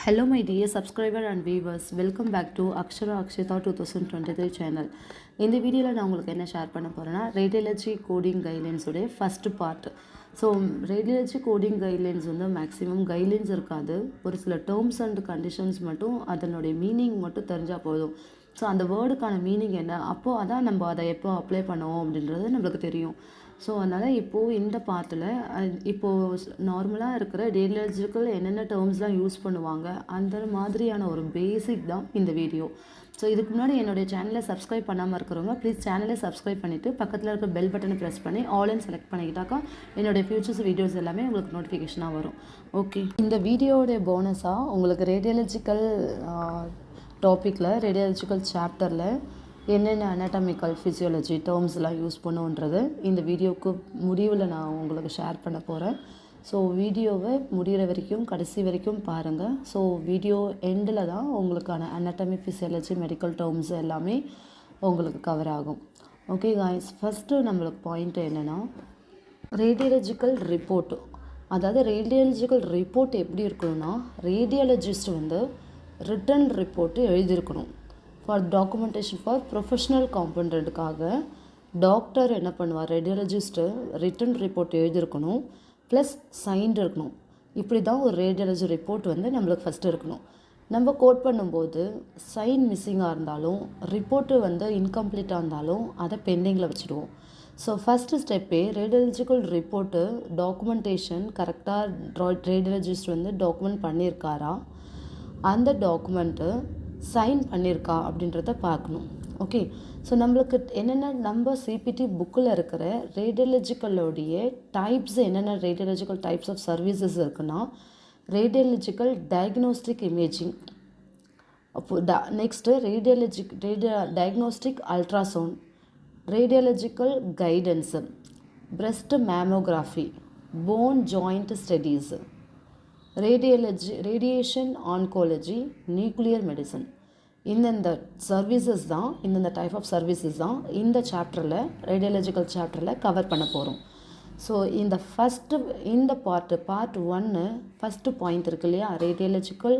Hello my dear subscriber and viewers, welcome back to Akshara Akshita 2023 channel. இந்த வீடியோவில் நான் உங்களுக்கு என்ன ஷேர் பண்ண போகிறேன்னா ரேடியாலஜி கோடிங் கைட்லைன்ஸோடைய first part. So radiology coding guidelines வந்து மேக்ஸிமம் கைட்லைன்ஸ் இருக்காது, ஒரு சில டேர்ம்ஸ் அண்ட் கண்டிஷன்ஸ் மட்டும் அதனுடைய மீனிங் மட்டும் தெரிஞ்சால் போதும். ஸோ அந்த வேர்டுக்கான மீனிங் என்ன, அப்போது அதான் நம்ம அதை எப்போ அப்ளை பண்ணுவோம் அப்படின்றது நம்மளுக்கு தெரியும். ஸோ அதனால் இப்போது இந்த பார்ட்டில் இப்போது நார்மலாக இருக்கிற ரேடியாலஜிக்கல் என்னென்ன டேர்ம்ஸ்லாம் யூஸ் பண்ணுவாங்க அந்த மாதிரியான ஒரு பேசிக் தான் இந்த வீடியோ. ஸோ இதுக்கு முன்னாடி என்னுடைய சேனலை சப்ஸ்கிரைப் பண்ணாமல் இருக்கிறவங்க ப்ளீஸ் சேனலை சப்ஸ்கிரைப் பண்ணிவிட்டு பக்கத்தில் இருக்க பெல் பட்டனை ப்ரெஸ் பண்ணி ஆல்னு செலக்ட் பண்ணிக்கிட்டாக்கா என்னுடைய ஃபியூச்சர்ஸ் வீடியோஸ் எல்லாமே உங்களுக்கு நோட்டிஃபிகேஷனாக வரும். ஓகே, இந்த வீடியோடைய போனஸாக உங்களுக்கு ரேடியாலஜிக்கல் டாப்பிக்கில் ரேடியாலஜிக்கல் சாப்டரில் என்னென்ன அனாட்டமிக்கல் ஃபிசியாலஜி டேர்ம்ஸ்லாம் யூஸ் பண்ணுன்றது இந்த வீடியோவுக்கு முடிவில் நான் உங்களுக்கு ஷேர் பண்ண போகிறேன். ஸோ வீடியோவை முடிகிற வரைக்கும் கடைசி வரைக்கும் பாருங்கள். ஸோ வீடியோ எண்டில் தான் உங்களுக்கான அனாட்டமி ஃபிசியாலஜி மெடிக்கல் டேர்ம்ஸ் எல்லாமே உங்களுக்கு கவர் ஆகும். ஓகே காய்ஸ், ஃபஸ்ட்டு நம்மளுக்கு பாயிண்ட் என்னென்னா ரேடியாலஜிக்கல் ரிப்போர்ட்டு. அதாவது ரேடியாலஜிக்கல் ரிப்போர்ட் எப்படி இருக்கணும்னா, ரேடியாலஜிஸ்ட் வந்து ரிட்டன் ரிப்போர்ட்டு எழுதியிருக்கணும். ஃபார் டாக்குமெண்டேஷன் ஃபார் ப்ரொஃபஷ்னல் காம்பனண்ட்டுக்காக டாக்டர் என்ன பண்ணுவார், ரேடியாலஜிஸ்ட்டு ரிட்டன் ரிப்போர்ட் எழுதியிருக்கணும், ப்ளஸ் சைன்டு இருக்கணும். இப்படி தான் ஒரு ரேடியாலஜி ரிப்போர்ட் வந்து நம்மளுக்கு ஃபஸ்ட்டு இருக்கணும். நம்ம கோட் பண்ணும்போது சைன் மிஸ்ஸிங்காக இருந்தாலும் ரிப்போர்ட்டு வந்து இன்கம்ப்ளீட்டாக இருந்தாலும் அதை பெண்டிங்கில் வச்சுடுவோம். ஸோ ஃபஸ்ட்டு ஸ்டெப்பே ரேடியாலஜிக்கல் ரிப்போர்ட்டு டாக்குமெண்டேஷன் கரெக்டாக ரேடியாலஜிஸ்ட் வந்து டாக்குமெண்ட் பண்ணியிருக்காரா, அந்த டாக்குமெண்ட்டு சைன் பண்ணியிருக்கா அப்படின்றத பார்க்கணும். ஓகே, ஸோ நம்மளுக்கு என்னென்ன நம்ம சிபிடி புக்கில் இருக்கிற ரேடியாலஜிக்கலோடைய டைப்ஸ், என்னென்ன ரேடியாலஜிக்கல் டைப்ஸ் ஆஃப் சர்வீசஸ் இருக்குன்னா ரேடியாலஜிக்கல் டயக்னோஸ்டிக் இமேஜிங், அப்போது next diagnostic ultrasound, radiological guidance, breast mammography, phone joint studies, radiation oncology, nuclear medicine. இந்தந்த சர்வீசஸ் தான், இந்தந்த டைப் ஆஃப் சர்வீசஸ் தான் இந்த சாப்டரில் ரேடியாலஜிக்கல் சாப்டரில் கவர் பண்ண போகிறோம். ஸோ இந்த பார்ட் 1 ஃபஸ்ட்டு பாயிண்ட் இருக்கு இல்லையா, ரேடியாலஜிக்கல்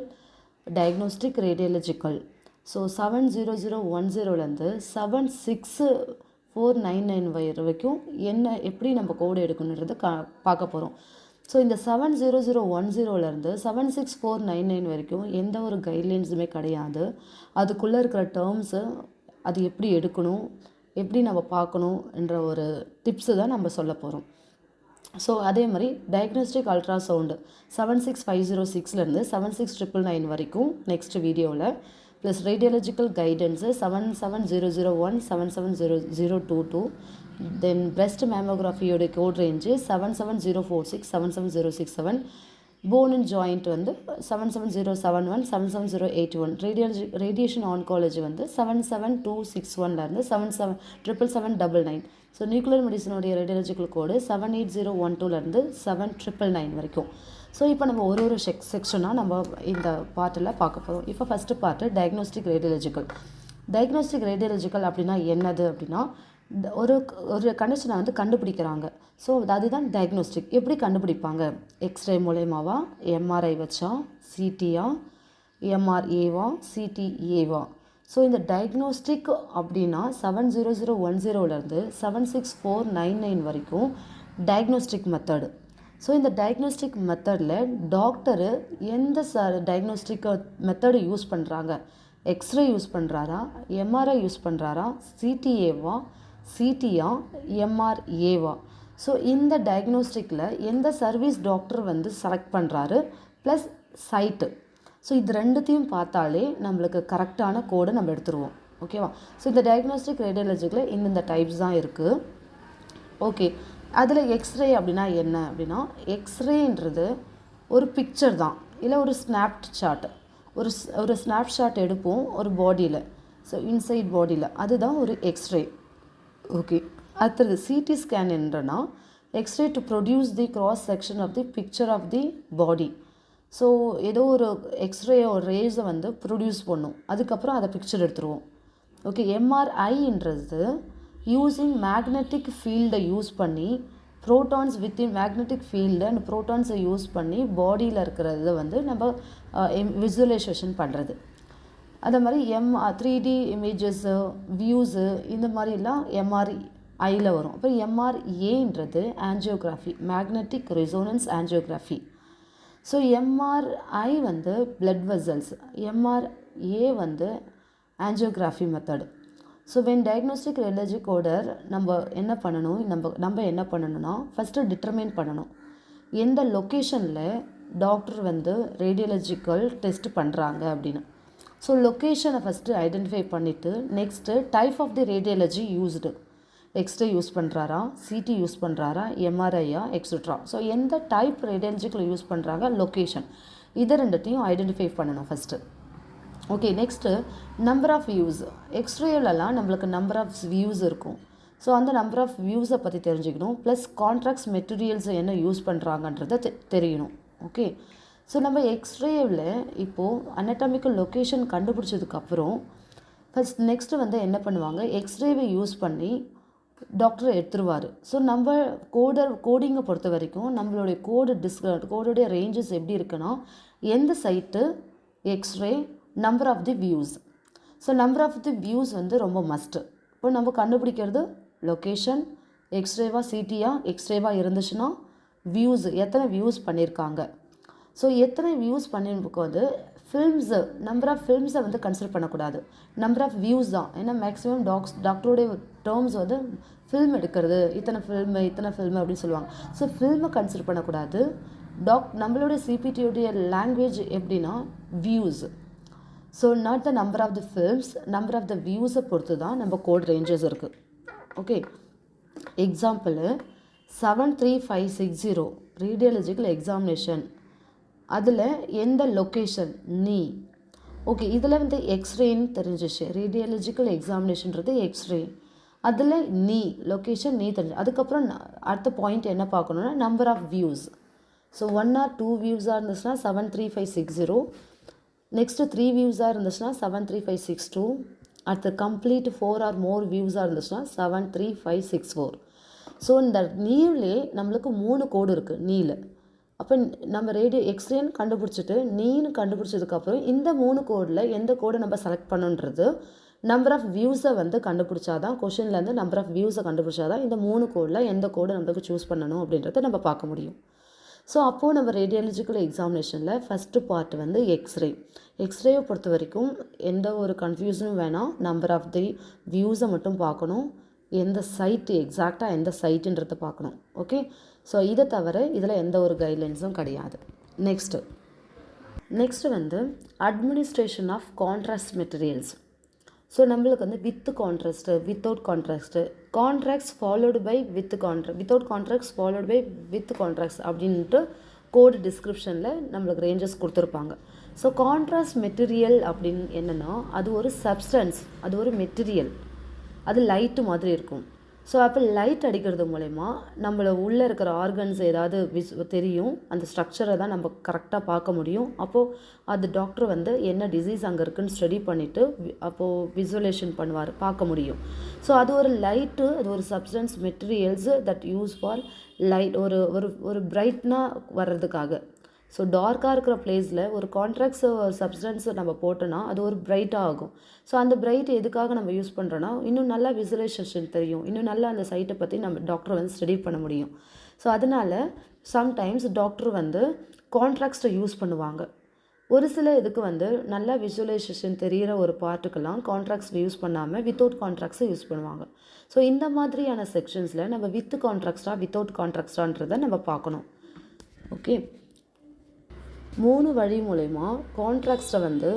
டயக்னோஸ்டிக் ரேடியாலஜிக்கல். ஸோ 70010 76499 வரைக்கும் எப்படி நம்ம கோடு எடுக்கணுன்றது பார்க்க போகிறோம். ஸோ இந்த 70010 76499 வரைக்கும் எந்த ஒரு கைட்லைன்ஸுமே கிடையாது. அதுக்குள்ளே இருக்கிற டேர்ம்ஸு அது எப்படி எடுக்கணும், எப்படி நம்ம பார்க்கணும் என்ற ஒரு டிப்ஸு தான் நம்ம சொல்ல போகிறோம். ஸோ அதே மாதிரி டயக்னோஸ்டிக் அல்ட்ராசவுண்டு 76506 76999 வரைக்கும் நெக்ஸ்ட் வீடியோவில், plus radiological guidance 77001 77022, then breast மேமோகிராஃபியோட code range 77046 77067, bone and joint வந்து 77071 77081, ரேடியேஷன் ஆன்காலஜி வந்து 77261 77799. ஸோ நியூக்ளியர் மெடிசனுடைய ரேடியாலஜிக்கல் கோடு 78012 799 வரைக்கும். ஸோ இப்போ நம்ம ஒரு செக்ஷனாக நம்ம இந்த பார்ட்டில் பார்க்க போகிறோம். இப்போ ஃபஸ்ட்டு பார்ட்டு டயக்னோஸ்டிக் ரேடியாலஜிக்கல் அப்படின்னா என்னது அப்படின்னா, ஒரு கண்டிஷனை வந்து கண்டுபிடிக்கிறாங்க. ஸோ அதுதான் டயக்னோஸ்டிக். எப்படி கண்டுபிடிப்பாங்க, எக்ஸ்ரே மூலயமாவா, எம்ஆர்ஐ வச்சா, சிடியா, எம்ஆர்ஏவா, சிடிஏவா. ஸோ இந்த டயக்னோஸ்டிக் அப்படின்னா 70010 76499 வரைக்கும் டயக்னோஸ்டிக் மெத்தடு. ஸோ இந்த டயக்னோஸ்டிக் மெத்தடில் டாக்டரு எந்த டயக்னோஸ்டிக் மெத்தடு யூஸ் பண்ணுறாங்க, எக்ஸ்ரே யூஸ் பண்ணுறாரா, எம்ஆர்ஐ யூஸ் பண்ணுறாரா, சிடிஏவா, சிடியா, எம்ஆர்ஏவா. ஸோ இந்த டயக்னோஸ்டிக்கில் எந்த சர்வீஸ் டாக்டர் வந்து செலக்ட் பண்ணுறாரு ப்ளஸ் சைட்டு. ஸோ இது ரெண்டுத்தையும் பார்த்தாலே நம்மளுக்கு கரெக்டான கோடை நம்ம எடுத்துருவோம். ஓகேவா? ஸோ இந்த டயக்னோஸ்டிக் ரேடியாலஜிக்கில் இந்த டைப்ஸ் தான் இருக்குது. ஓகே, அதில் எக்ஸ்ரே அப்படின்னா என்ன அப்படின்னா, எக்ஸ்ரேன்றது ஒரு பிக்சர் தான், இல்லை ஒரு ஸ்னாப்ஷாட் எடுப்போம் ஒரு பாடியில், ஸோ இன்சைட் பாடியில், அதுதான் ஒரு எக்ஸ்ரே. ஓகே, அடுத்தது சிடி ஸ்கேன் என்றனா x-ray to produce the cross section of the picture of the body. So ஏதோ ஒரு எக்ஸ்ரே ஒரு ரேஸை வந்து ப்ரொடியூஸ் பண்ணும், அதுக்கப்புறம் அதை பிக்சர் எடுத்துருவோம். ஓகே, எம்ஆர்ஐன்றது யூஸிங் மேக்னெட்டிக் ஃபீல்டை யூஸ் பண்ணி protons within magnetic field and ப்ரோட்டான்ஸை யூஸ் பண்ணி பாடியில் இருக்கிறத வந்து நம்ம விசுவலைசேஷன் பண்ணுறது. அதே மாதிரி 3D இமேஜஸ்ஸு வியூஸு இந்த மாதிரிலாம் MRIயில் வரும். அப்புறம் MRAன்றது angiography, magnetic resonance angiography. So MRI வந்து பிளட் வெசல்ஸ், MRA வந்து angiography method. So when diagnostic radiology coder நம்ம என்ன பண்ணணும்னா ஃபஸ்ட்டு டிட்டர்மைன் பண்ணணும் எந்த லொக்கேஷனில் டாக்டர் வந்து ரேடியாலஜிக்கல் டெஸ்ட் பண்ணுறாங்க அப்படின்னு. ஸோ லொக்கேஷனை ஃபஸ்ட்டு ஐடென்டிஃபை பண்ணிவிட்டு next type of the radiology used, x-ray use பண்ணுறாரா, சிடி யூஸ் பண்ணுறாரா, MRIயா எக்ஸெட்ரா. ஸோ எந்த டைப் ரேடியாலஜிக்கல் யூஸ் பண்ணுறாங்க, லொக்கேஷன், இதை ரெண்டுத்தையும் ஐடென்டிஃபை பண்ணணும் first. Okay, next number of views. எக்ஸ்ரேலலாம் நம்மளுக்கு நம்பர் ஆஃப் வியூஸ் இருக்கும். ஸோ அந்த நம்பர் ஆஃப் வியூஸை பற்றி தெரிஞ்சுக்கணும். ப்ளஸ் கான்ட்ராக்ட்ஸ் மெட்டீரியல்ஸை என்ன யூஸ் பண்ணுறாங்கன்றதை தெரியணும். ஓகே, ஸோ நம்ம எக்ஸ்ரேவில் இப்போது அனட்டாமிக்கல் லொக்கேஷன் கண்டுபிடிச்சதுக்கப்புறம் நெக்ஸ்ட்டு வந்து என்ன பண்ணுவாங்க, எக்ஸ்ரேவை யூஸ் பண்ணி டாக்டர் எடுத்துருவார். ஸோ நம்ம கோடிங்கை பொறுத்த வரைக்கும் நம்மளுடைய கோடுடைய ரேஞ்சஸ் எப்படி இருக்குன்னா, எந்த side x-ray, number of the views. So number of the views வந்து ரொம்ப மஸ்ட்டு. இப்போ நம்ம கண்டுபிடிக்கிறது லொக்கேஷன், எக்ஸ்ரேவா சிடியா, எக்ஸ்ரேவா இருந்துச்சுன்னா வியூஸ், எத்தனை வியூஸ் பண்ணியிருக்காங்க. ஸோ எத்தனை வியூஸ் பண்ணியிருக்கும்போது ஃபில்ம்ஸு, நம்பர் ஆஃப் ஃபில்ம்ஸை வந்து கன்சிடர் பண்ணக்கூடாது, நம்பர் ஆஃப் வியூஸ் தான். ஏன்னா மேக்ஸிமம் டாக்டருடைய டேர்ம்ஸ் வந்து ஃபில்ம் எடுக்கிறது, இத்தனை ஃபில்மு அப்படின்னு சொல்லுவாங்க. ஸோ ஃபில்மை கன்சிடர் பண்ணக்கூடாது. நம்மளுடைய சிபிடியோடைய லாங்குவேஜ் எப்படின்னா views. So not the number of the films, number of the வியூஸை பொறுத்து தான் நம்ம கோட் ரேஞ்சஸ் இருக்குது. ஓகே, எக்ஸாம்பிள் 73560 ரேடியாலஜிக்கல் எக்ஸாமினேஷன், அதில் எந்த லொக்கேஷன் நீ. ஓகே, இதில் வந்து எக்ஸ்ரேன்னு தெரிஞ்சிச்சு, ரேடியாலஜிக்கல் எக்ஸாமினேஷன்றது எக்ஸ்ரே, அதில் நீ லொக்கேஷன் நீ தெரிஞ்சு. அதுக்கப்புறம் அடுத்த பாயிண்ட் என்ன பார்க்கணுன்னா number of views. So 1 or 2 வியூஸாக இருந்துச்சுன்னா 73560, நெக்ஸ்ட்டு 3 வியூஸாக இருந்துச்சுன்னா 73562, அடுத்து கம்ப்ளீட் 4 or more வியூஸாக இருந்துச்சுன்னா 73564. ஸோ இந்த நீவ்லே நம்மளுக்கு 3 கோடு இருக்குது நீல. அப்போ நம்ம எக்ஸ்ரேன்னு கண்டுபிடிச்சிட்டு நீன்னு கண்டுபிடிச்சதுக்கப்புறம் இந்த 3 கோடில் எந்த கோடை நம்ம செலக்ட் பண்ணுன்றது நம்பர் ஆஃப் வியூஸை வந்து கண்டுபிடிச்சாதான், கொஷின்லேருந்து நம்பர் ஆஃப் வியூஸை கண்டுபிடிச்சாதான் இந்த 3 கோடில் எந்த கோடை நம்மளுக்கு சூஸ் பண்ணணும் அப்படின்றத நம்ம பார்க்க முடியும். ஸோ அப்போது நம்ம ரேடியாலஜிக்கல் எக்ஸாமினேஷனில் ஃபஸ்ட்டு பார்ட் வந்து எக்ஸ்ரேவை பொறுத்த வரைக்கும் எந்த ஒரு கன்ஃபியூஷனும் வேணாம், நம்பர் ஆஃப் தி வியூஸை மட்டும் பார்க்கணும், எந்த சைட்டு எக்ஸாக்டாக எந்த சைட்டுன்றதை பார்க்கணும். ஓகே, ஸோ இதை தவிர இதில் எந்த ஒரு கைட்லைன்ஸும் கிடையாது. நெக்ஸ்ட்டு வந்து administration of contrast materials. So நம்மளுக்கு வந்து with contrast, without contrast, contracts followed by without contracts followed by with contracts அப்படின்ட்டு கோடு டிஸ்கிரிப்ஷனில் நம்மளுக்கு ரேஞ்சஸ் கொடுத்துருப்பாங்க. ஸோ கான்ட்ராஸ்ட் மெட்டீரியல் அப்படின்னு என்னென்னா அது ஒரு சப்ஸ்டன்ஸ், அது ஒரு மெட்டீரியல், அது லைட்டு மாதிரி இருக்கும். ஸோ அப்போ லைட் அடிக்கிறது மூலமா நம்மளை உள்ளே இருக்கிற ஆர்கன்ஸ் ஏதாவது தெரியும், அந்த ஸ்ட்ரக்சரை தான் நம்ம கரெக்டாக பார்க்க முடியும். அப்போது அது டாக்டர் வந்து என்ன டிசீஸ் அங்கே இருக்குன்னு ஸ்டடி பண்ணிவிட்டு அப்போது விசுவலேஷன் பண்ணுவார், பார்க்க முடியும். ஸோ அது ஒரு லைட்டு, அது ஒரு substance materials that use for light, ஒரு பிரைட்னாக வர்றதுக்காக. ஸோ டார்க்காக இருக்கிற பிளேஸில் ஒரு கான்ட்ராக்ட்ஸ் சப்ஸ்டன்ஸை நம்ம போட்டோன்னா அது ஒரு பிரைட்டாக ஆகும். ஸோ அந்த பிரைட் எதுக்காக நம்ம யூஸ் பண்ணுறோன்னா இன்னும் நல்லா விசுவலைசேஷன் தெரியும், இன்னும் நல்லா அந்த சைட்டை பற்றி நம்ம டாக்டர் வந்து ஸ்டடி பண்ண முடியும். ஸோ அதனால் சம்டைம்ஸ் டாக்டர் வந்து கான்ட்ராக்ட்ஸை யூஸ் பண்ணுவாங்க. ஒரு சில இதுக்கு வந்து நல்லா விசுவலைசேஷன் தெரிகிற ஒரு பார்ட்டுக்கெல்லாம் கான்ட்ராக்ட்ஸ் யூஸ் பண்ணாமல் வித்தவுட் கான்ட்ராக்ட்ஸை யூஸ் பண்ணுவாங்க. ஸோ இந்த மாதிரியான செக்ஷன்ஸில் நம்ம வித் கான்ட்ராக்ட்ஸா வித்தவுட் கான்ட்ராக்ட்ஸான்றதை நம்ம பார்க்கணும். ஓகே, 3 வழி மூலமா கான்ட்ராக்ட்ஸை வந்து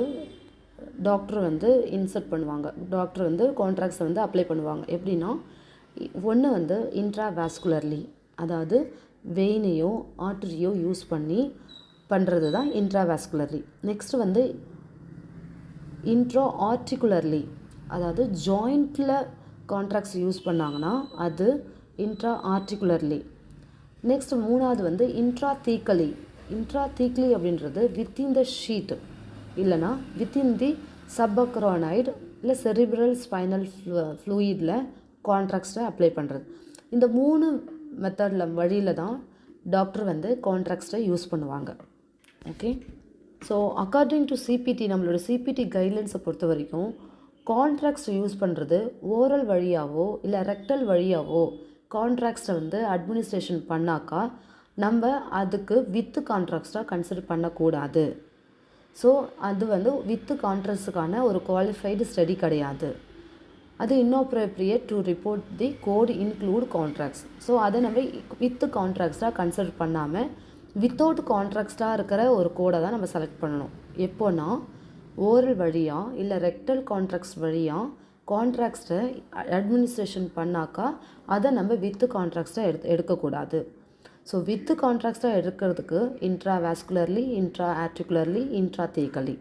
டாக்டர் வந்து இன்சர்ட் பண்ணுவாங்க, டாக்டர் வந்து கான்ட்ராக்ட்ஸை வந்து அப்ளை பண்ணுவாங்க. எப்படின்னா, ஒன்று வந்து இன்ட்ராவாஸ்குலர்லி, அதாவது வெயினையோ ஆர்டரியோ யூஸ் பண்ணி பண்ணுறது தான் இன்ட்ராவாஸ்குலர்லி. நெக்ஸ்ட் வந்து இன்ட்ரா ஆர்டிகுலர்லி, அதாவது ஜாயிண்டில் கான்ட்ராக்ட்ஸ் யூஸ் பண்ணாங்கன்னா அது இன்ட்ரா ஆர்டிகுலர்லி. நெக்ஸ்ட் 3வது வந்து இன்ட்ராதீக்கலி அப்படின்றது வித்தின் த ஷீட் இல்லைனா வித்தின் தி சப்பக்ரானாய்டு இல்லை செரிப்ரல் ஸ்பைனல் ஃப்ளூயிடில் கான்ட்ராக்ட்ஸை அப்ளை பண்ணுறது. இந்த 3 வழியில் தான் டாக்டர் வந்து கான்ட்ராக்ட்ஸை யூஸ் பண்ணுவாங்க. Okay, so according to CBT, நம்மளோட சிபிடி கைட்லைன்ஸை பொறுத்த வரைக்கும் கான்ட்ராக்ட்ஸ் யூஸ் பண்ணுறது ஓரல் வழியாவோ இல்லை ரெக்டல் வழியாவோ கான்ட்ராக்ட்ஸை வந்து அட்மினிஸ்ட்ரேஷன் பண்ணாக்கா நம்ம அதுக்கு வித்து கான்ட்ராக்ட்ஸாக கன்சிடர் பண்ணக்கூடாது. ஸோ அது வந்து வித்து கான்ட்ராக்ட்ஸுக்கான ஒரு குவாலிஃபைடு ஸ்டடி கிடையாது. அது inappropriate to report the code include contracts. So அதை நம்ம வித்து கான்ட்ராக்ட்ஸாக கன்சிடர் பண்ணாமல் வித்தவுட் கான்ட்ராக்ட்ஸாக இருக்கிற ஒரு கோடை தான் நம்ம செலக்ட் பண்ணணும். எப்போனா ஓரல் வழியாக இல்லை ரெக்டல் கான்ட்ராக்ட்ஸ் வழியாக கான்ட்ராக்ட்ஸை அட்மினிஸ்ட்ரேஷன் பண்ணாக்கா அதை நம்ம வித்து கான்ட்ராக்ட்ஸாக எடுக்கக்கூடாது. ஸோ வித்து கான்ட்ராக்ட்ஸாக எடுக்கிறதுக்கு இன்ட்ராவாஸ்குலர்லி, இன்ட்ராஆர்டிகுலர்லி, இன்ட்ராதீக்கலி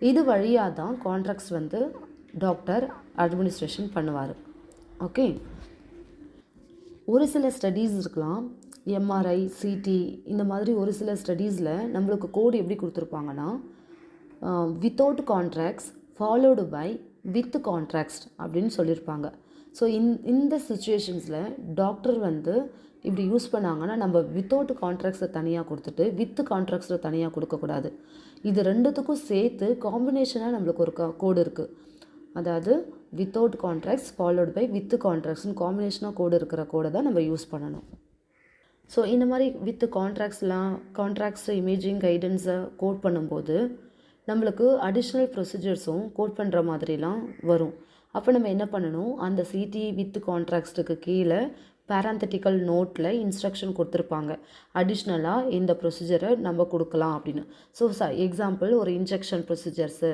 இது வழியாக தான் கான்ட்ராக்ட்ஸ் வந்து டாக்டர் அட்மினிஸ்ட்ரேஷன் பண்ணுவார். ஓகே, ஒரு சில ஸ்டடீஸ் இருக்கலாம், எம்ஆர்ஐ, சிடி இந்த மாதிரி ஒரு சில ஸ்டடீஸில் நம்மளுக்கு கோடு எப்படி கொடுத்துருப்பாங்கன்னா without contracts followed by with contracts அப்படின்னு சொல்லியிருப்பாங்க. ஸோ இந்த சுச்சுவேஷன்ஸில் டாக்டர் வந்து இப்படி யூஸ் பண்ணாங்கன்னா நம்ம வித்தவுட் கான்ட்ராக்ட்ஸை தனியாக கொடுத்துட்டு வித்து கான்ட்ராக்ட்ஸில் தனியாக கொடுக்கக்கூடாது. இது ரெண்டுத்துக்கும் சேர்த்து காம்பினேஷனாக நம்மளுக்கு ஒரு கோடு இருக்குது. அதாவது without contracts followed by with கான்ட்ராக்ட்ஸ்னு காம்பினேஷனாக கோடு இருக்கிற கோடை தான் நம்ம யூஸ் பண்ணணும். ஸோ இந்த மாதிரி வித் கான்ட்ராக்ட்ஸ் இமேஜிங் கைடன்ஸை கோட் பண்ணும்போது நம்மளுக்கு அடிஷ்னல் ப்ரொசீஜர்ஸும் கோட் பண்ணுற மாதிரிலாம் வரும். அப்போ நம்ம என்ன பண்ணணும், அந்த சிடி வித் கான்ட்ராக்ட்ஸுக்கு கீழே பேராந்தட்டிக்கல் நோட்டில் இன்ஸ்ட்ரக்ஷன் கொடுத்துருப்பாங்க, அடிஷ்னலாக இந்த ப்ரொசீஜரை நம்ம கொடுக்கலாம் அப்படின்னு. ஸோ எக்ஸாம்பிள் ஒரு இன்ஜெக்ஷன் ப்ரொசீஜர்ஸு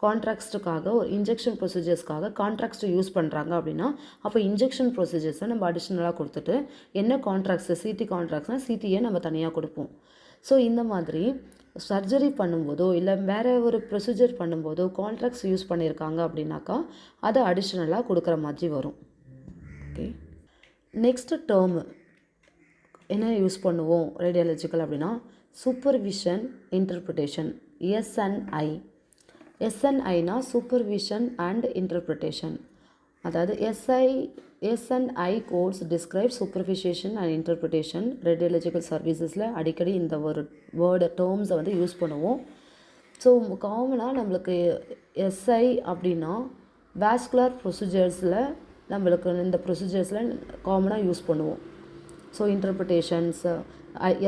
கான்ட்ராக்ட்ஸுக்காக ஒரு இன்ஜெக்ஷன் ப்ரொசீஜர்ஸ்க்காக கான்ட்ராக்ட்ஸை யூஸ் பண்ணுறாங்க அப்படின்னா அப்போ இன்ஜெக்ஷன் ப்ரொசீஜர்ஸை நம்ம அடிஷ்னலாக கொடுத்துட்டு என்ன கான்ட்ராக்ட்ஸு சிடி கான்ட்ராக்ட்ஸ்னால் சிடியை நம்ம தனியாக கொடுப்போம். ஸோ இந்த மாதிரி சர்ஜரி பண்ணும்போதோ இல்லை வேறு ஒரு ப்ரொசீஜர் பண்ணும்போதோ கான்ட்ராக்ட்ஸ் யூஸ் பண்ணியிருக்காங்க அப்படின்னாக்கா அதை அடிஷ்னலாக கொடுக்குற மாதிரி வரும். ஓகே, நெக்ஸ்ட்டு டேர்மு என்ன யூஸ் பண்ணுவோம் ரேடியாலஜிக்கல் அப்படின்னா சூப்பர்விஷன் இன்டர்பிரிட்டேஷன், எஸ்என்ஐ. எஸ்என்ஐனா சூப்பர்விஷன் அண்ட் இன்டர்பிரிட்டேஷன். அதாவது SNI codes describe supervision and interpretation. Radiological சர்வீசஸில் அடிக்கடி இந்த ஒரு டேர்ம்ஸை வந்து யூஸ் பண்ணுவோம். ஸோ காமனாக நம்மளுக்கு எஸ்ஐ அப்படின்னா வாஸ்குலர் ப்ரொசீஜர்ஸில் நம்மளுக்கு இந்த ப்ரொசீஜர்ஸில் காமனாக யூஸ் பண்ணுவோம். So interpretations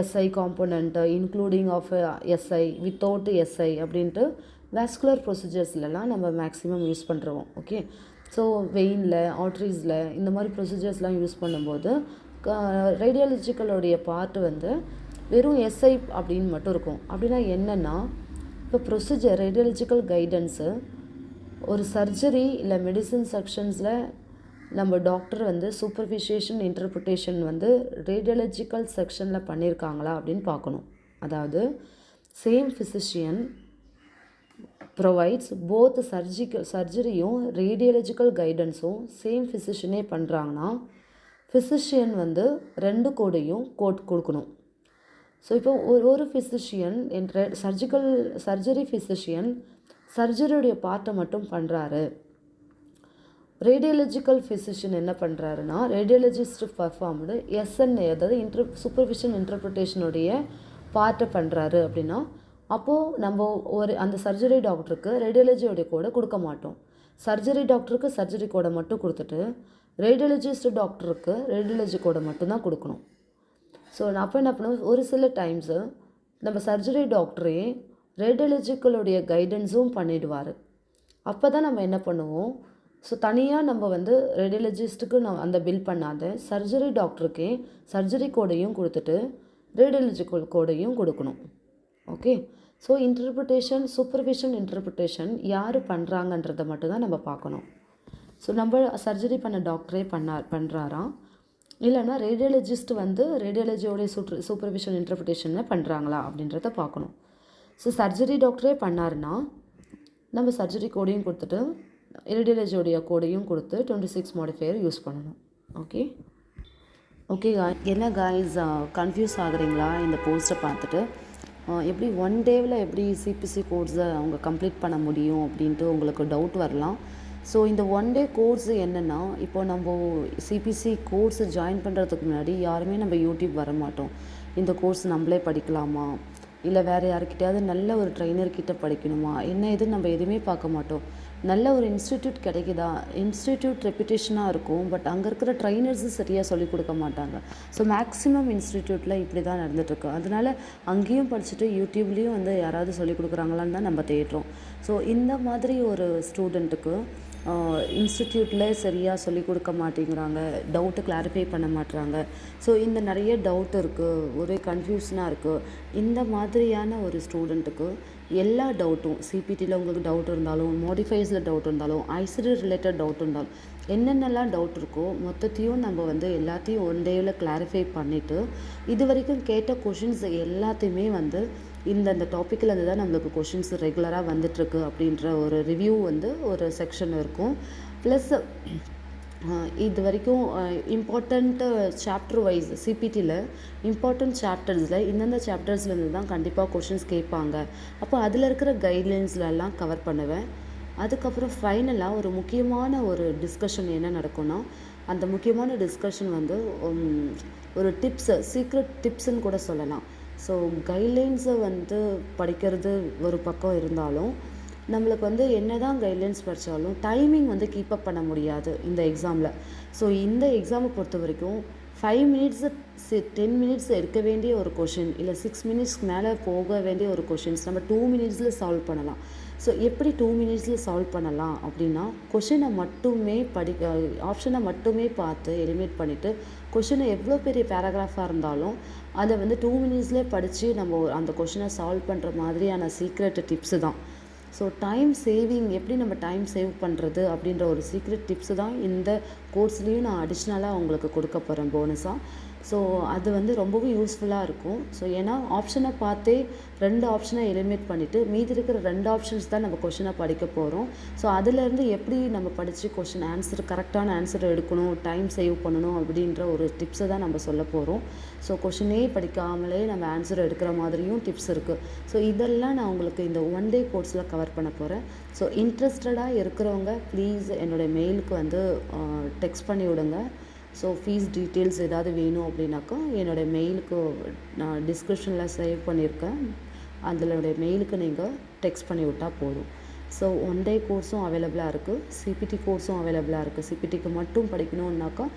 SI component including of SI without SI அப்படின்ட்டு வாஸ்குலர் ப்ரொசீஜர்ஸ்லாம் நம்ம மேக்ஸிமம் யூஸ் பண்ணுறோம். ஓகே, ஸோ வெயினில் ஆர்ட்ரிஸில் இந்த மாதிரி ப்ரொசீஜர்ஸ்லாம் யூஸ் பண்ணும்போது ரேடியாலஜிக்கலோடைய பார்ட்டு வந்து வெறும் எஸ்ஐ அப்படின்னு மட்டும் இருக்கும். அப்படின்னா என்னென்னா இப்போ ப்ரொசீஜர் ரேடியாலஜிக்கல் கைடன்ஸு ஒரு சர்ஜரி இல்லை மெடிசின் செக்ஷன்ஸில் நம்ம டாக்டர் வந்து சூப்பர்விஷேஷன் இன்டர்பிரிட்டேஷன் வந்து ரேடியாலஜிக்கல் செக்ஷனில் பண்ணியிருக்காங்களா அப்படின்னு பார்க்கணும். அதாவது சேம் ஃபிசிஷியன் ப்ரொவைட்ஸ் போத் சர்ஜரியும் ரேடியாலஜிக்கல் கைடன்ஸும் சேம் ஃபிசிஷியனே பண்ணுறாங்கன்னா ஃபிசிஷியன் வந்து ரெண்டு கோடையும் கொடுக்கணும். ஸோ இப்போ ஒரு ஃபிசிஷியன் சர்ஜரி ஃபிசிஷியன் சர்ஜரியுடைய பார்ட்டை மட்டும் பண்ணுறாரு, ரேடியாலஜிக்கல் ஃபிசிஷியன் என்ன பண்ணுறாருன்னா ரேடியாலஜிஸ்ட் பர்ஃபார்ம்டு எஸ்என்ஏ அதாவது சூப்பர்விஷன் இன்டர்பிரிட்டேஷனுடைய பார்ட்டை பண்ணுறாரு அப்படின்னா அப்போது நம்ம அந்த சர்ஜரி டாக்டருக்கு ரேடியாலஜியோடைய கோடை கொடுக்க மாட்டோம். சர்ஜரி டாக்டருக்கு சர்ஜரி கோடை மட்டும் கொடுத்துட்டு ரேடியாலஜிஸ்ட் டாக்டருக்கு ரேடியாலஜி கோடை மட்டும்தான் கொடுக்கணும். ஸோ அப்போ என்ன பண்ணுவோம், ஒரு சில டைம்ஸு நம்ம சர்ஜரி டாக்டரே ரேடியாலஜிக்கலுடைய கைடன்ஸும் பண்ணிவிடுவார். அப்போ தான் நம்ம என்ன பண்ணுவோம், ஸோ தனியாக நம்ம வந்து ரேடியாலஜிஸ்ட்டுக்கு அந்த பில் பண்ணாத சர்ஜரி டாக்டருக்கே சர்ஜரி கோடையும் கொடுத்துட்டு ரேடியாலஜிக்கல் கோடையும் கொடுக்கணும். Okay, so interpretation supervision interpretation யார் பண்ணுறாங்கன்றதை மட்டும்தான் நம்ம பார்க்கணும். ஸோ நம்ம சர்ஜரி பண்ண டாக்டரே பண்ணுறாராம் இல்லைன்னா ரேடியாலஜிஸ்ட் வந்து ரேடியாலஜியோடைய சூப்பர்விஷன் இன்டர்பிரிட்டேஷனை பண்ணுறாங்களா அப்படின்றத பார்க்கணும். ஸோ சர்ஜரி டாக்டரே பண்ணாருன்னா நம்ம சர்ஜரி கோடையும் கொடுத்துட்டு ரேடியாலஜியோடைய கோடையும் கொடுத்து 26 மாடிஃபையர் யூஸ் பண்ணணும். ஓகே ஓகே என்ன காய்ஸ் கன்ஃபியூஸ் ஆகுறீங்களா இந்த போஸ்ட்டை பார்த்துட்டு? எப்படி ஒன் டேவில் எப்படி சிபிசி கோர்ஸை அவங்க கம்ப்ளீட் பண்ண முடியும் அப்படின்ட்டு உங்களுக்கு டவுட் வரலாம். ஸோ இந்த ஒன் டே கோர்ஸ் என்னென்னா, இப்போ நம்ம சிபிசி கோர்ஸ் ஜாயின் பண்ணுறதுக்கு முன்னாடி யாருமே நம்ம யூடியூப் வர மாட்டோம். இந்த கோர்ஸ் நம்மளே படிக்கலாமா, இல்லை வேறு யாருக்கிட்டையாவது நல்ல ஒரு ட்ரெயினர்கிட்ட படிக்கணுமா, என்ன ஏதுன்னு நம்ம எதுவுமே பார்க்க மாட்டோம். நல்ல ஒரு இன்ஸ்டிடியூட் கிடைக்குதா, இன்ஸ்டிடியூட் ரெப்யூட்டேஷனாக இருக்கும், பட் அங்கே இருக்கிற ட்ரைனர்ஸும் சரியாக சொல்லிக் கொடுக்க மாட்டாங்க. ஸோ மேக்ஸிமம் இன்ஸ்டிடியூட்டில் இப்படி தான் நடந்துகிட்ருக்கு. அதனால் அங்கேயும் படிச்சுட்டு யூடியூப்லேயும் வந்து யாராவது சொல்லிக் கொடுக்குறாங்களான்னு தான் நம்ம தேடுறோம். ஸோ இந்த மாதிரி ஒரு ஸ்டூடெண்ட்டுக்கு இன்ஸ்டிடியூட்டில் சரியாக சொல்லிக் கொடுக்க மாட்டேங்கிறாங்க, டவுட்டு கிளாரிஃபை பண்ண மாட்டுறாங்க. ஸோ இந்த நிறைய டவுட் இருக்குது, ஒரே கன்ஃபியூஷனாக இருக்குது. இந்த மாதிரியான ஒரு ஸ்டூடெண்ட்டுக்கு எல்லா டவுட்டும், சிபிடியில் உங்களுக்கு டவுட் இருந்தாலும், மோடிஃபைஸில் டவுட் இருந்தாலும், ஐசிடி ரிலேட்டட் டவுட் இருந்தாலும், என்னென்னலாம் டவுட் இருக்கோ மொத்தத்தையும் நம்ம வந்து எல்லாத்தையும் ஒன் டேவில் கிளாரிஃபை பண்ணிவிட்டு, இது வரைக்கும் கேட்ட கொஷின்ஸ் எல்லாத்தையுமே வந்து இந்த டாப்பிக்கில் இருந்து தான் நம்மளுக்கு கொஷின்ஸ் ரெகுலராக வந்துட்டுருக்கு அப்படின்ற ஒரு ரிவ்யூ வந்து ஒரு செக்ஷன் இருக்கும். ப்ளஸ் இது வரைக்கும் இம்பார்ட்டண்ட்டு சாப்டர் வைஸ் சிபிடியில் இம்பார்ட்டண்ட் சாப்டர்ஸில் இந்தந்த சாப்டர்ஸ்லேருந்து தான் கண்டிப்பாக கொஷின்ஸ் கேட்பாங்க. அப்போ அதில் இருக்கிற கைட்லைன்ஸ்லலாம் கவர் பண்ணுவேன். அதுக்கப்புறம் ஃபைனலாக ஒரு முக்கியமான ஒரு டிஸ்கஷன் என்ன நடக்கும்னா, அந்த முக்கியமான டிஸ்கஷன் வந்து ஒரு டிப்ஸு, சீக்ரெட் டிப்ஸுன்னு கூட சொல்லலாம். ஸோ கைட்லைன்ஸை வந்து படிக்கிறது ஒரு பக்கம் இருந்தாலும், நம்மளுக்கு வந்து என்ன தான் கைட்லைன்ஸ் படித்தாலும் டைமிங் வந்து கீப்பப் பண்ண முடியாது இந்த எக்ஸாமில். ஸோ இந்த எக்ஸாமை பொறுத்த வரைக்கும் 5 மினிட்ஸு 10 மினிட்ஸ் எடுக்க வேண்டிய ஒரு கொஷின், இல்லை 6 மினிட்ஸ்க்கு மேலே போக வேண்டிய ஒரு கொஷின்ஸ் நம்ம 2 மினிட்ஸில் சால்வ் பண்ணலாம். ஸோ எப்படி 2 மினிட்ஸில் சால்வ் பண்ணலாம் அப்படின்னா, கொஷினை மட்டுமே ஆப்ஷனை மட்டுமே பார்த்து எலிமினேட் பண்ணிவிட்டு, கொஷினை எவ்வளோ பெரிய பேராகிராஃபாக இருந்தாலும் அதை வந்து 2 மினிட்ஸ்லேயே படித்து நம்ம அந்த கொஷினை சால்வ் பண்ணுற மாதிரியான சீக்ரெட் டிப்ஸு தான். ஸோ டைம் சேவிங், எப்படி நம்ம டைம் சேவ் பண்ணுறது அப்படின்ற ஒரு சீக்ரெட் டிப்ஸு தான் இந்த கோர்ஸ்லேயும் நான் அடிஷ்னலாக உங்களுக்கு கொடுக்க போகிறேன் போனஸாக. ஸோ அது வந்து ரொம்பவும் யூஸ்ஃபுல்லாக இருக்கும். ஸோ ஏன்னா ஆப்ஷனை பார்த்தே 2 ஆப்ஷனை எலிமினேட் பண்ணிவிட்டு மீதி இருக்கிற 2 ஆப்ஷன்ஸ் தான் நம்ம கொஷினை படிக்க போகிறோம். ஸோ அதிலேருந்து எப்படி நம்ம படித்து கொஷின் ஆன்சர், கரெக்டான ஆன்சர் எடுக்கணும், டைம் சேவ் பண்ணணும் அப்படின்ற ஒரு டிப்ஸை தான் நம்ம சொல்ல போகிறோம். ஸோ கொஷினே படிக்காமலே நம்ம ஆன்சர் எடுக்கிற மாதிரியும் டிப்ஸ் இருக்குது. ஸோ இதெல்லாம் நான் உங்களுக்கு இந்த ஒன் டே கோர்ஸில் கவர் பண்ண போகிறேன். ஸோ இன்ட்ரெஸ்டடாக இருக்கிறவங்க ப்ளீஸ் என்னுடைய மெயிலுக்கு வந்து டெக்ஸ்ட் பண்ணி விடுங்க. ஸோ ஃபீஸ் டீட்டெயில்ஸ் ஏதாவது வேணும் அப்படின்னாக்கா என்னோடய மெயிலுக்கு நான் டிஸ்கிரிப்ஷனில் சேவ் பண்ணியிருக்கேன், அதனுடைய மெயிலுக்கு நீங்கள் டெக்ஸ்ட் பண்ணி விட்டால் போதும். ஸோ ஒன் டே கோர்ஸும் அவைலபிளாக இருக்குது, சிபிடி கோர்ஸும் அவைலபிளாக இருக்குது. சிபிடிக்கு மட்டும் படிக்கணுன்னாக்கா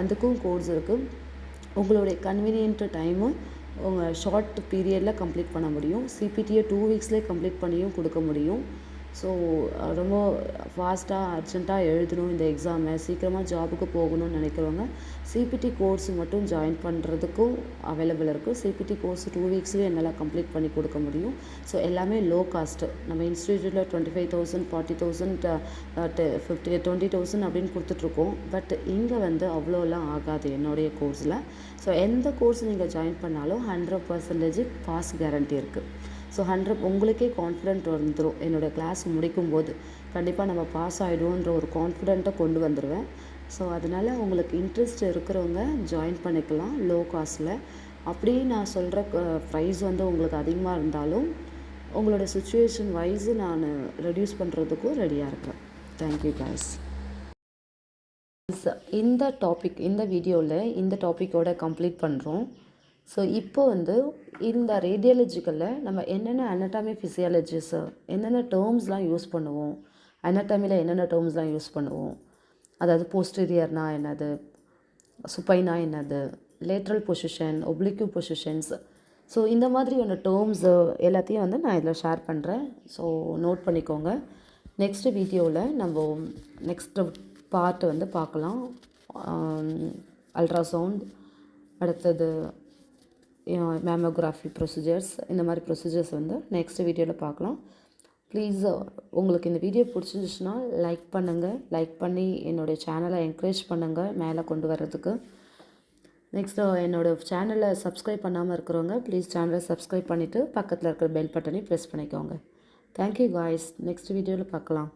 அதுக்கும் கோர்ஸ் இருக்குது. உங்களுடைய கன்வீனியன்ட் டைமு உங்கள் ஷார்ட் பீரியடில் கம்ப்ளீட் பண்ண முடியும். சிபிடியை 2 வீக்ஸ்லேயே கம்ப்ளீட் பண்ணியும் கொடுக்க முடியும். ஸோ ரொம்ப ஃபாஸ்ட்டாக அர்ஜெண்ட்டாக எழுதணும் இந்த எக்ஸாமை, சீக்கிரமாக ஜாபுக்கு போகணும்னு நினைக்கிறவங்க சிபிடி கோர்ஸ் மட்டும் ஜாயின் பண்ணுறதுக்கும் அவைலபிள் இருக்குது. சிபிடி கோர்ஸ் 2 வீக்ஸ்லேயே என்னால் கம்ப்ளீட் பண்ணி கொடுக்க முடியும். ஸோ எல்லாமே லோ காஸ்ட்டு. நம்ம இன்ஸ்டிடியூட்டில் 25,000, 40,000, 20,000 அப்படின்னு கொடுத்துட்ருக்கோம். பட் இங்கே வந்து அவ்வளோலாம் ஆகாது என்னுடைய கோர்ஸில். ஸோ எந்த கோர்ஸ் நீங்கள் ஜாயின் பண்ணாலும் 100% பாஸ் கேரண்டி இருக்குது. ஸோ உங்களுக்கே கான்ஃபிடென்ட் வந்துடும். என்னோடய கிளாஸ் முடிக்கும்போது கண்டிப்பாக நம்ம பாஸ் ஆகிடுவோன்ற ஒரு கான்ஃபிடென்ட்டை கொண்டு வந்துடுவேன். ஸோ அதனால் உங்களுக்கு இன்ட்ரெஸ்ட் இருக்கிறவங்க ஜாயின் பண்ணிக்கலாம் லோ காஸ்ட்டில். அப்படியே நான் சொல்கிற ப்ரைஸ் வந்து உங்களுக்கு அதிகமாக இருந்தாலும் உங்களோட சுச்சுவேஷன் வைஸு நான் ரெடியூஸ் பண்ணுறதுக்கும் ரெடியாக இருக்கேன். Thank you guys. இந்த வீடியோவில் இந்த டாப்பிக்கோட கம்ப்ளீட் பண்ணுறோம். ஸோ இப்போ வந்து இந்த ரேடியாலஜிக்கலில் நம்ம என்னென்ன அனட்டாமி ஃபிசியாலஜிஸு என்னென்ன டேர்ம்ஸ்லாம் யூஸ் பண்ணுவோம், அனட்டாமியில் என்னென்ன டேர்ம்ஸ்லாம் யூஸ் பண்ணுவோம், அதாவது போஸ்டீரியர்னா என்னது, சுப்பைனா என்னது, லேட்ரல் பொசிஷன், ஒப்ளிக்யூ பொசிஷன்ஸ், ஸோ இந்த மாதிரியான டேர்ம்ஸு எல்லாத்தையும் வந்து நான் இதில் ஷேர் பண்ணுறேன். ஸோ நோட் பண்ணிக்கோங்க. நெக்ஸ்ட் வீடியோவில் நம்ம நெக்ஸ்ட்டு பார்ட் வந்து பார்க்கலாம். அல்ட்ராசவுண்ட், அடுத்தது மேமோகிராஃபி ப்ரொசீஜர்ஸ், இந்த மாதிரி ப்ரொசீஜர்ஸ் வந்து நெக்ஸ்ட் வீடியோவில் பார்க்கலாம். ப்ளீஸ் உங்களுக்கு இந்த வீடியோ பிடிச்சிருந்துச்சுன்னா லைக் பண்ணுங்கள். லைக் பண்ணி என்னுடைய சேனலை என்கரேஜ் பண்ணுங்கள் மேலே கொண்டு வர்றதுக்கு. நெக்ஸ்ட்டு என்னோடய சேனலை சப்ஸ்கிரைப் பண்ணாமல் இருக்கிறவங்க ப்ளீஸ் சேனலை சப்ஸ்கிரைப் பண்ணிவிட்டு பக்கத்தில் இருக்கிற பெல் பட்டனை ப்ரெஸ் பண்ணிக்கோங்க. Thank you guys. நெக்ஸ்ட் வீடியோவில் பார்க்கலாம்.